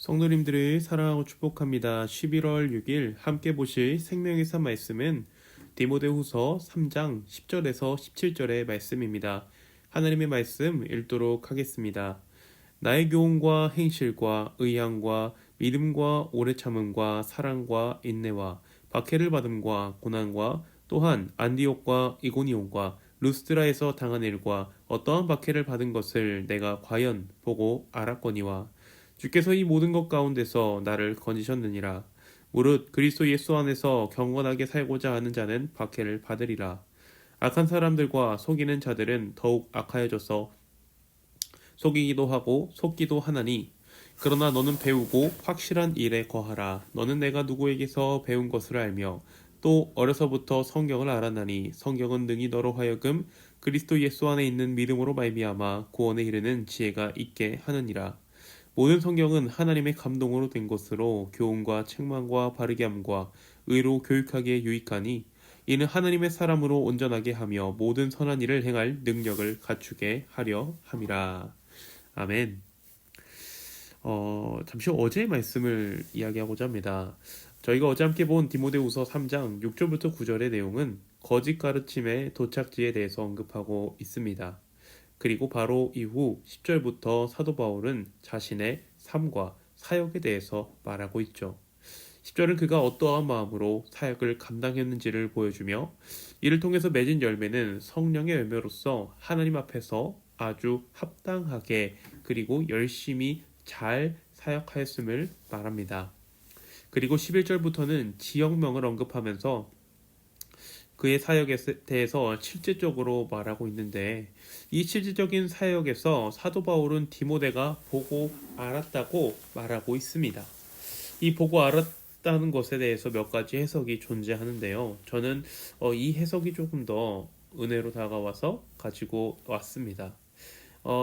성도님들을 사랑하고 축복합니다. 11월 6일 함께 보실 생명의 산 말씀은 디모데후서 3장 10절에서 17절의 말씀입니다. 하나님의 말씀 읽도록 하겠습니다. 나의 교훈과 행실과 의향과 믿음과 오래 참음과 사랑과 인내와 박해를 받음과 고난과 또한 안디옥과 이고니온과 루스드라에서 당한 일과 어떠한 박해를 받은 것을 내가 과연 보고 알았거니와 주께서 이 모든 것 가운데서 나를 건지셨느니라. 무릇 그리스도 예수 안에서 경건하게 살고자 하는 자는 박해를 받으리라. 악한 사람들과 속이는 자들은 더욱 악하여져서 속이기도 하고 속기도 하나니, 그러나 너는 배우고 확실한 일에 거하라. 너는 내가 누구에게서 배운 것을 알며 또 어려서부터 성경을 알았나니, 성경은 능히 너로 하여금 그리스도 예수 안에 있는 믿음으로 말미암아 구원에 이르는 지혜가 있게 하느니라. 모든 성경은 하나님의 감동으로 된 것으로 교훈과 책망과 바르게 함과 의로 교육하기에 유익하니, 이는 하나님의 사람으로 온전하게 하며 모든 선한 일을 행할 능력을 갖추게 하려 함이라. 아멘. 잠시 어제의 말씀을 이야기하고자 합니다. 저희가 어제 함께 본 디모데후서 3장 6절부터 9절의 내용은 거짓 가르침의 도착지에 대해서 언급하고 있습니다. 그리고 바로 이후 10절부터 사도 바울은 자신의 삶과 사역에 대해서 말하고 있죠. 10절은 그가 어떠한 마음으로 사역을 감당했는지를 보여주며, 이를 통해서 맺은 열매는 성령의 열매로서 하나님 앞에서 아주 합당하게 그리고 열심히 잘 사역하였음을 말합니다. 그리고 11절부터는 지역명을 언급하면서 그의 사역에 대해서 실제적으로 말하고 있는데, 이 실질적인 사역에서 사도 바울은 디모데가 보고 알았다고 말하고 있습니다. 이 보고 알았다는 것에 대해서 몇 가지 해석이 존재하는데요. 저는 이 해석이 조금 더 은혜로 다가와서 가지고 왔습니다.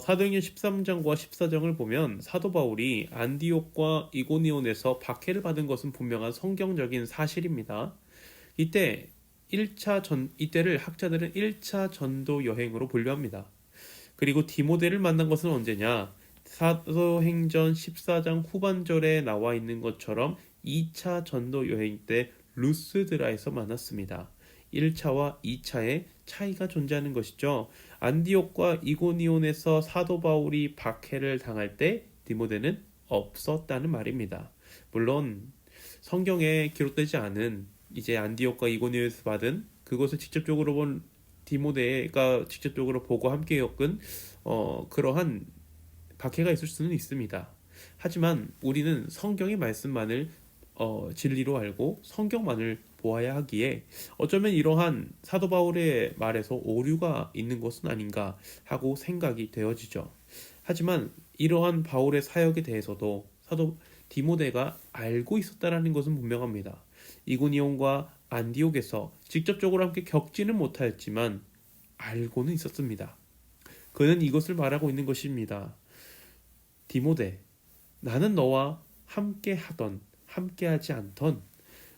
사도행전 13장과 14장을 보면 사도 바울이 안디옥과 이고니온에서 박해를 받은 것은 분명한 성경적인 사실입니다. 이때를 학자들은 1차 전도 여행으로 분류합니다. 그리고 디모데를 만난 것은 언제냐? 사도행전 14장 후반절에 나와 있는 것처럼 2차 전도 여행 때 루스드라에서 만났습니다. 1차와 2차의 차이가 존재하는 것이죠. 안디옥과 이고니온에서 사도 바울이 박해를 당할 때 디모데는 없었다는 말입니다. 물론 성경에 기록되지 않은 이제 안디옥과 이고니온에서 받은 그것을 직접적으로 본 디모데가 직접적으로 보고 함께 겪은 그러한 박해가 있을 수는 있습니다. 하지만 우리는 성경의 말씀만을 진리로 알고 성경만을 보아야 하기에 어쩌면 이러한 사도 바울의 말에서 오류가 있는 것은 아닌가 하고 생각이 되어지죠. 하지만 이러한 바울의 사역에 대해서도 사도 디모데가 알고 있었다라는 것은 분명합니다. 이고니온과 안디옥에서 직접적으로 함께 겪지는 못하였지만 알고는 있었습니다. 그는 이것을 말하고 있는 것입니다. 디모데, 나는 너와 함께 하던 함께 하지 않던,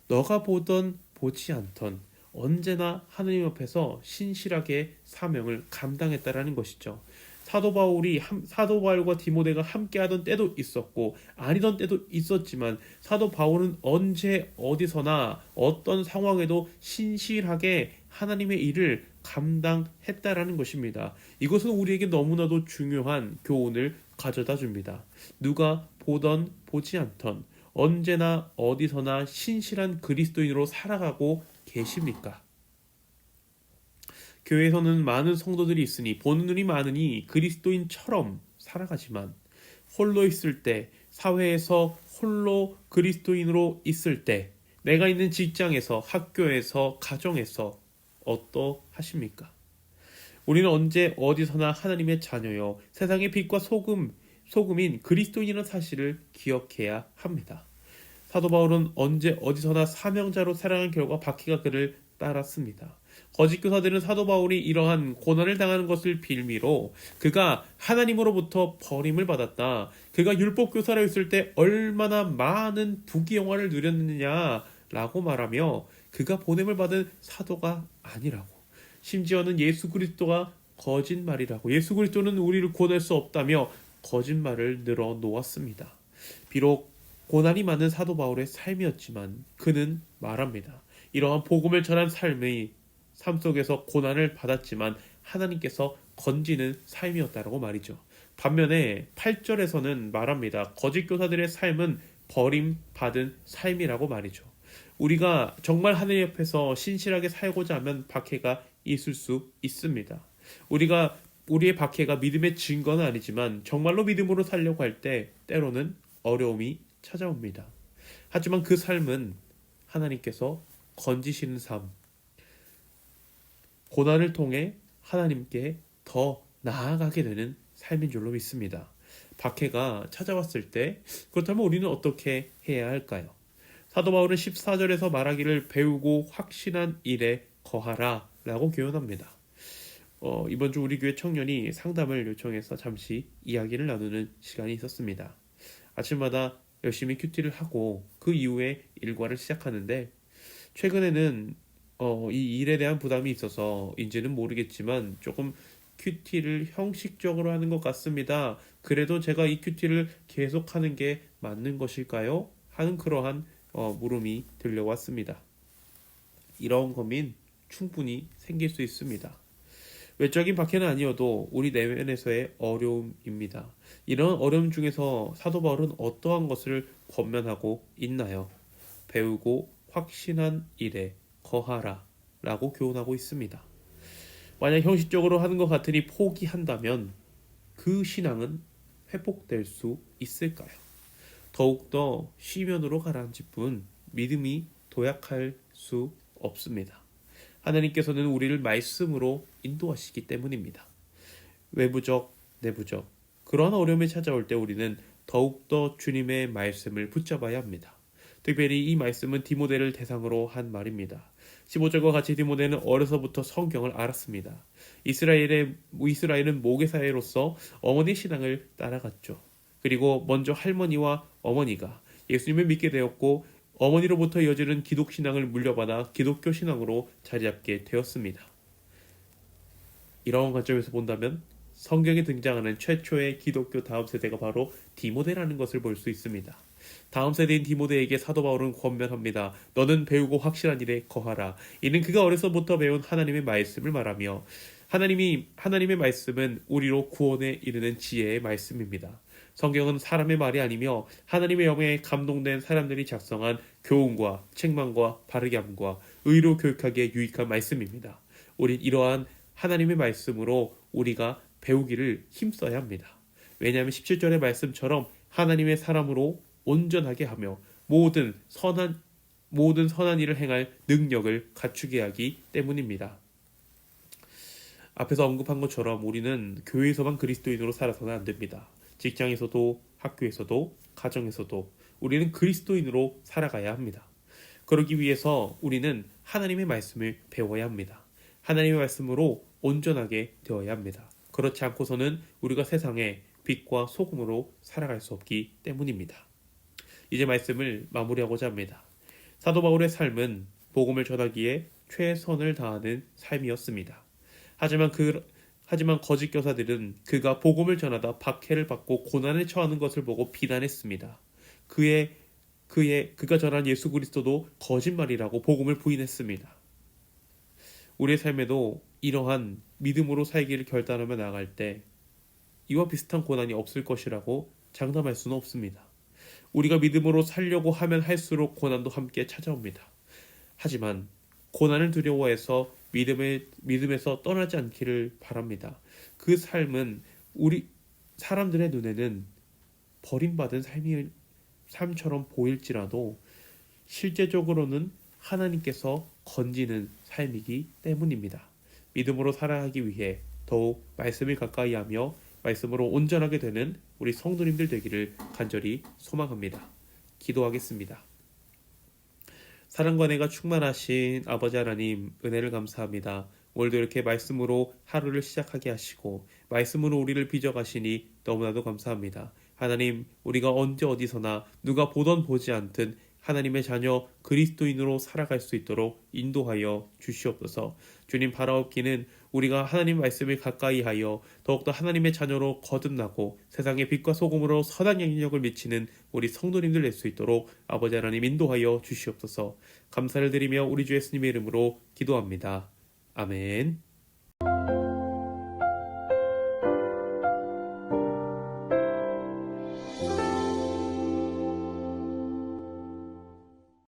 너가 보던 보지 않던 언제나 하나님 앞에서 신실하게 사명을 감당했다라는 것이죠. 사도 바울과 디모데가 함께 하던 때도 있었고 아니던 때도 있었지만, 사도 바울은 언제 어디서나 어떤 상황에도 신실하게 하나님의 일을 감당했다라는 것입니다. 이것은 우리에게 너무나도 중요한 교훈을 가져다 줍니다. 누가 보던 보지 않던 언제나 어디서나 신실한 그리스도인으로 살아가고 계십니까? 교회에서는 많은 성도들이 있으니 보는 눈이 많으니 그리스도인처럼 살아가지만, 홀로 있을 때, 사회에서 홀로 그리스도인으로 있을 때, 내가 있는 직장에서, 학교에서, 가정에서 어떠하십니까? 우리는 언제 어디서나 하나님의 자녀요, 세상의 빛과 소금인 그리스도인이라는 사실을 기억해야 합니다. 사도 바울은 언제 어디서나 사명자로 살아가는 결과 박해가 그를 따랐습니다. 거짓 교사들은 사도 바울이 이러한 고난을 당하는 것을 빌미로 그가 하나님으로부터 버림을 받았다, 그가 율법 교사로 있을 때 얼마나 많은 부귀영화를 누렸느냐라고 말하며 그가 보냄을 받은 사도가 아니라고, 심지어는 예수 그리스도가 거짓말이라고, 예수 그리스도는 우리를 구원할 수 없다며 거짓말을 늘어놓았습니다. 비록 고난이 많은 사도 바울의 삶이었지만 그는 말합니다. 이러한 복음을 전한 삶 속에서 고난을 받았지만 하나님께서 건지는 삶이었다라고 말이죠. 반면에 8절에서는 말합니다. 거짓 교사들의 삶은 버림받은 삶이라고 말이죠. 우리가 정말 하나님 옆에서 신실하게 살고자 하면 박해가 있을 수 있습니다. 우리의 박해가 믿음의 증거는 아니지만 정말로 믿음으로 살려고 할 때 때로는 어려움이 찾아옵니다. 하지만 그 삶은 하나님께서 건지시는 삶, 고난을 통해 하나님께 더 나아가게 되는 삶인 줄로 믿습니다. 박해가 찾아왔을 때 그렇다면 우리는 어떻게 해야 할까요? 사도 바울은 14절에서 말하기를 배우고 확신한 일에 거하라 라고 교훈합니다. 이번 주 우리 교회 청년이 상담을 요청해서 잠시 이야기를 나누는 시간이 있었습니다. 아침마다 열심히 큐티를 하고 그 이후에 일과를 시작하는데 최근에는 이 일에 대한 부담이 있어서인지는 모르겠지만 조금 큐티를 형식적으로 하는 것 같습니다. 그래도 제가 이 큐티를 계속하는 게 맞는 것일까요? 하는 그러한 물음이 들려왔습니다. 이런 고민 충분히 생길 수 있습니다. 외적인 박해는 아니어도 우리 내면에서의 어려움입니다. 이런 어려움 중에서 사도 바울은 어떠한 것을 권면하고 있나요? 배우고 확신한 일에 거하라 라고 교훈하고 있습니다. 만약 형식적으로 하는 것 같으니 포기한다면 그 신앙은 회복될 수 있을까요? 더욱더 쉬면으로 가라앉을 뿐 믿음이 도약할 수 없습니다. 하나님께서는 우리를 말씀으로 인도하시기 때문입니다. 외부적, 내부적 그러한 어려움이 찾아올 때 우리는 더욱더 주님의 말씀을 붙잡아야 합니다. 특별히 이 말씀은 디모데를 대상으로 한 말입니다. 15절과 같이 디모데는 어려서부터 성경을 알았습니다. 이스라엘은 모계사회로서 어머니의 신앙을 따라갔죠. 그리고 먼저 할머니와 어머니가 예수님을 믿게 되었고 어머니로부터 이어지는 기독신앙을 물려받아 기독교 신앙으로 자리잡게 되었습니다. 이런 관점에서 본다면 성경에 등장하는 최초의 기독교 다음 세대가 바로 디모데라는 것을 볼 수 있습니다. 다음 세대인 디모데에게 사도 바울은 권면합니다. 너는 배우고 확실한 일에 거하라. 이는 그가 어려서부터 배운 하나님의 말씀을 말하며 하나님의 말씀은 우리로 구원에 이르는 지혜의 말씀입니다. 성경은 사람의 말이 아니며 하나님의 영에 감동된 사람들이 작성한 교훈과 책망과 바르게 함과 의로 교육하기에 유익한 말씀입니다. 우린 이러한 하나님의 말씀으로 우리가 배우기를 힘써야 합니다. 왜냐하면 17절의 말씀처럼 하나님의 사람으로 온전하게 하며 모든 선한 일을 행할 능력을 갖추게 하기 때문입니다. 앞에서 언급한 것처럼 우리는 교회에서만 그리스도인으로 살아서는 안 됩니다. 직장에서도 학교에서도 가정에서도 우리는 그리스도인으로 살아가야 합니다. 그러기 위해서 우리는 하나님의 말씀을 배워야 합니다. 하나님의 말씀으로 온전하게 되어야 합니다. 그렇지 않고서는 우리가 세상에 빛과 소금으로 살아갈 수 없기 때문입니다. 이제 말씀을 마무리하고자 합니다. 사도 바울의 삶은 복음을 전하기에 최선을 다하는 삶이었습니다. 하지만 거짓 교사들은 그가 복음을 전하다 박해를 받고 고난에 처하는 것을 보고 비난했습니다. 그가 전한 예수 그리스도도 거짓말이라고 복음을 부인했습니다. 우리의 삶에도 이러한 믿음으로 살기를 결단하며 나아갈 때 이와 비슷한 고난이 없을 것이라고 장담할 수는 없습니다. 우리가 믿음으로 살려고 하면 할수록 고난도 함께 찾아옵니다. 하지만 고난을 두려워해서 믿음에서 떠나지 않기를 바랍니다. 그 삶은 우리 사람들의 눈에는 버림받은 삶처럼 보일지라도 실제적으로는 하나님께서 건지는 삶이기 때문입니다. 믿음으로 살아가기 위해 더욱 말씀을 가까이 하며 말씀으로 온전하게 되는 우리 성도님들 되기를 간절히 소망합니다. 기도하겠습니다. 사랑과 은혜가 충만하신 아버지 하나님, 은혜를 감사합니다. 오늘도 이렇게 말씀으로 하루를 시작하게 하시고 말씀으로 우리를 빚어가시니 너무나도 감사합니다. 하나님, 우리가 언제 어디서나 누가 보던 보지 않든 하나님의 자녀 그리스도인으로 살아갈 수 있도록 인도하여 주시옵소서. 주님, 바라옵기는 우리가 하나님 말씀을 가까이 하여 더욱더 하나님의 자녀로 거듭나고 세상의 빛과 소금으로 선한 영향력을 미치는 우리 성도님들 될 수 있도록 아버지 하나님 인도하여 주시옵소서. 감사를 드리며 우리 주 예수님의 이름으로 기도합니다. 아멘.